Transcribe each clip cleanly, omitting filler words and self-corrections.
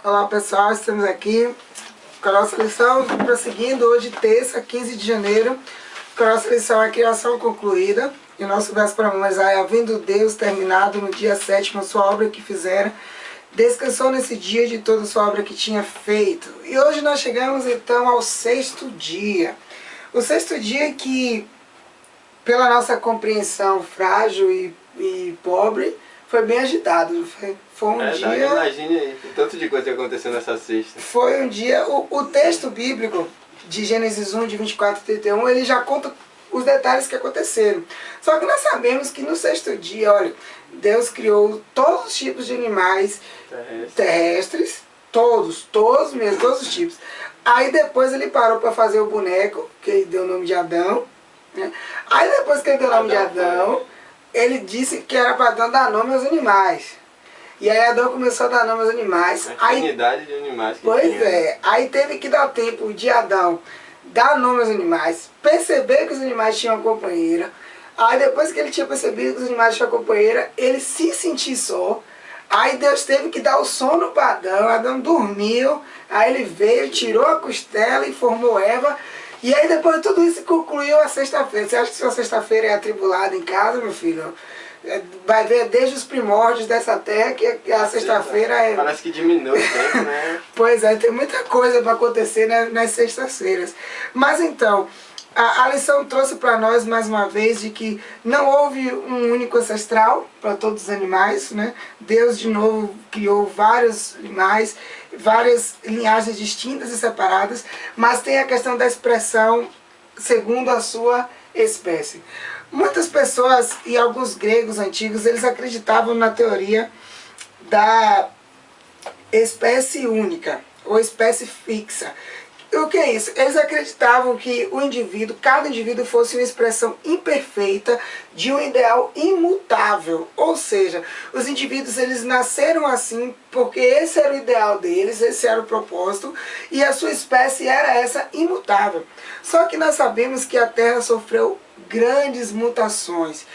Olá pessoal, estamos aqui com a nossa lição, prosseguindo hoje, terça, 15 de janeiro, com a nossa lição A Criação Concluída. E o nosso verso para memorizar é: havendo Deus terminado no dia 7º a sua obra que fizera, descansou nesse dia de toda a sua obra que tinha feito. E hoje nós chegamos então ao sexto dia. O sexto dia que, pela nossa compreensão frágil e pobre, foi bem agitado. Foi um dia... Imagine aí, o tanto de coisa que aconteceu nessa sexta. Foi um dia... O texto bíblico de Gênesis 1, de 24 a 31, ele já conta os detalhes que aconteceram. Só que nós sabemos que no sexto dia, olha, Deus criou todos os tipos de animais terrestres, todos mesmo, todos os tipos. Aí depois ele parou para fazer o boneco, que ele deu o nome de Adão, né? Aí depois que ele deu o nome de Adão, ele disse que era para Adão dar nome aos animais. E aí Adão começou a dar nome aos animais. A infinidade de animais que pois tinha. é, aí teve que dar tempo de Adão dar nome aos animais, perceber que os animais tinham uma companheira. Aí depois que ele tinha percebido que os animais tinham uma companheira, ele se sentiu só. Aí Deus teve que dar o sono para Adão. Adão dormiu, aí ele veio, tirou a costela e formou Eva. E aí depois de tudo isso concluiu a sexta-feira. Você acha que sua sexta-feira é atribulada em casa, meu filho? Vai ver desde os primórdios dessa terra que a sexta-feira é... Parece que diminui o tempo, né? Pois é, tem muita coisa para acontecer nas sextas-feiras. Mas então, a lição trouxe para nós mais uma vez de que não houve um único ancestral para todos os animais, né? Deus de novo criou vários animais, várias linhagens distintas e separadas, mas tem a questão da expressão segundo a sua espécie. Muitas pessoas e alguns gregos antigos, eles acreditavam na teoria da espécie única ou espécie fixa. O que é isso? Eles acreditavam que o indivíduo, cada indivíduo fosse uma expressão imperfeita de um ideal imutável. Ou seja, os indivíduos eles nasceram assim porque esse era o ideal deles, esse era o propósito, e a sua espécie era essa, imutável. Só que nós sabemos que a Terra sofreu grandes mutações.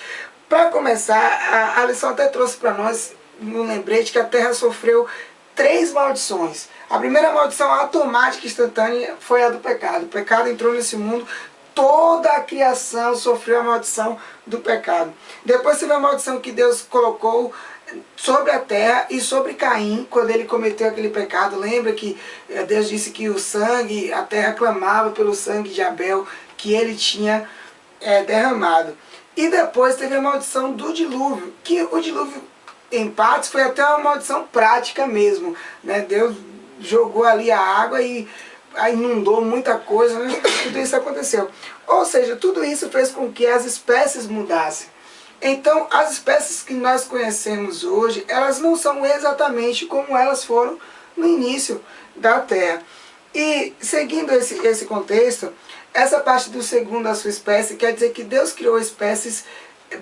Para começar, a lição até trouxe para nós um lembrete que a Terra sofreu 3 maldições. A primeira maldição automática e instantânea foi a do pecado. O pecado entrou nesse mundo, toda a criação sofreu a maldição do pecado. Depois teve a maldição que Deus colocou sobre a terra e sobre Caim, quando ele cometeu aquele pecado. Lembra que Deus disse que o sangue, a terra clamava pelo sangue de Abel, que ele tinha derramado. E depois teve a maldição do dilúvio, que o dilúvio em partes foi até uma maldição prática mesmo, né? Deus jogou ali a água e inundou muita coisa, né? Tudo isso aconteceu. Ou seja, tudo isso fez com que as espécies mudassem. Então, as espécies que nós conhecemos hoje, elas não são exatamente como elas foram no início da Terra. E, seguindo esse contexto, essa parte do segundo a sua espécie quer dizer que Deus criou espécies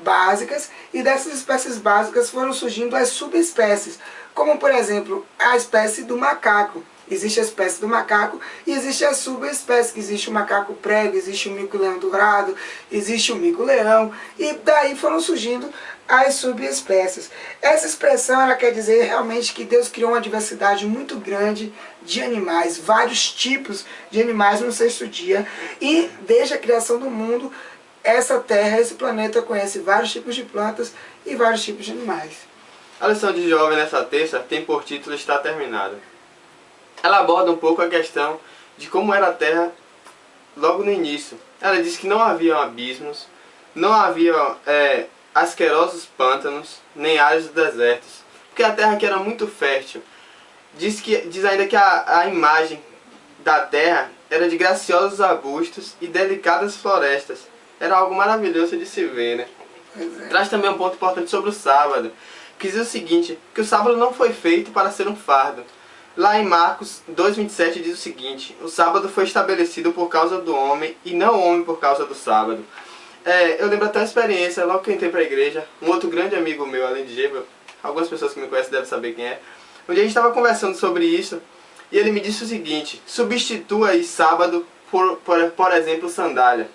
básicas, e dessas espécies básicas foram surgindo as subespécies, como por exemplo a espécie do macaco. Existe a espécie do macaco e existe a subespécie, que existe o macaco prego, existe o mico-leão dourado, existe o mico-leão, e daí foram surgindo as subespécies. Essa expressão ela quer dizer realmente que Deus criou uma diversidade muito grande de animais, vários tipos de animais no sexto dia, e desde a criação do mundo, essa terra, esse planeta conhece vários tipos de plantas e vários tipos de animais. A lição de jovem nessa terça tem por título Está Terminado. Ela aborda um pouco a questão de como era a terra logo no início. Ela diz que não havia abismos, não havia asquerosos pântanos, nem áreas desertos, porque a terra aqui era muito fértil. Diz ainda que a imagem da terra era de graciosos arbustos e delicadas florestas. Era algo maravilhoso de se ver, né? Traz também um ponto importante sobre o sábado, que diz o seguinte, que o sábado não foi feito para ser um fardo. Lá em Marcos 2,27 diz o seguinte: o sábado foi estabelecido por causa do homem e não o homem por causa do sábado. Eu lembro até a experiência, logo que eu entrei para a igreja, um outro grande amigo meu, além de Geba, algumas pessoas que me conhecem devem saber quem é, um dia a gente estava conversando sobre isso, e ele me disse o seguinte: substitua aí sábado por exemplo, sandália.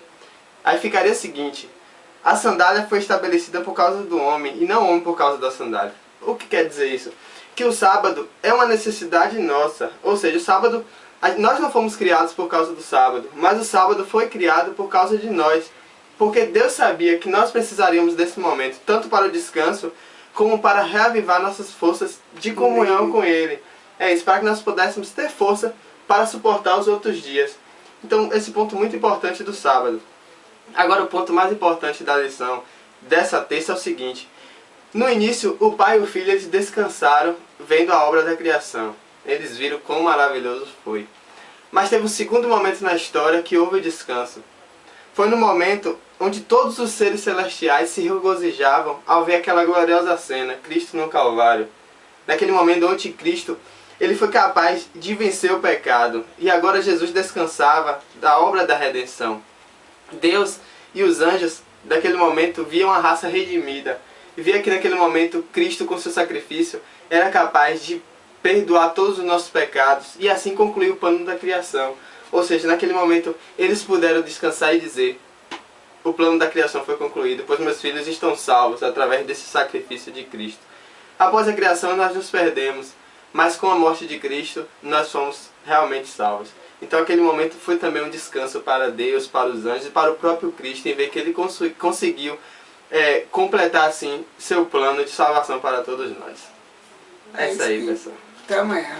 Aí ficaria o seguinte: a sandália foi estabelecida por causa do homem e não o homem por causa da sandália. O que quer dizer isso? que o sábado é uma necessidade nossa. Ou seja, o sábado, nós não fomos criados por causa do sábado, mas o sábado foi criado por causa de nós. Porque Deus sabia que nós precisaríamos desse momento, tanto para o descanso, como para reavivar nossas forças de comunhão com Ele. É isso, para que nós pudéssemos ter força para suportar os outros dias. Então, esse ponto muito importante do sábado. Agora, o ponto mais importante da lição dessa terça é o seguinte. No início, o pai e o filho eles descansaram vendo a obra da criação. Eles viram quão maravilhoso foi. Mas teve um segundo momento na história que houve o descanso. Foi no momento onde todos os seres celestiais se regozijavam ao ver aquela gloriosa cena, Cristo no Calvário. Naquele momento, o anticristo, ele foi capaz de vencer o pecado. E agora Jesus descansava da obra da redenção. Deus e os anjos, naquele momento, viam a raça redimida. E via que naquele momento, Cristo, com seu sacrifício, era capaz de perdoar todos os nossos pecados. E assim concluir o plano da criação. Ou seja, naquele momento, eles puderam descansar e dizer: o plano da criação foi concluído, pois meus filhos estão salvos através desse sacrifício de Cristo. Após a criação, nós nos perdemos, mas com a morte de Cristo, nós fomos realmente salvos. Então aquele momento foi também um descanso para Deus, para os anjos e para o próprio Cristo, em ver que Ele conseguiu completar assim seu plano de salvação para todos nós. É isso aí, pessoal. Até amanhã.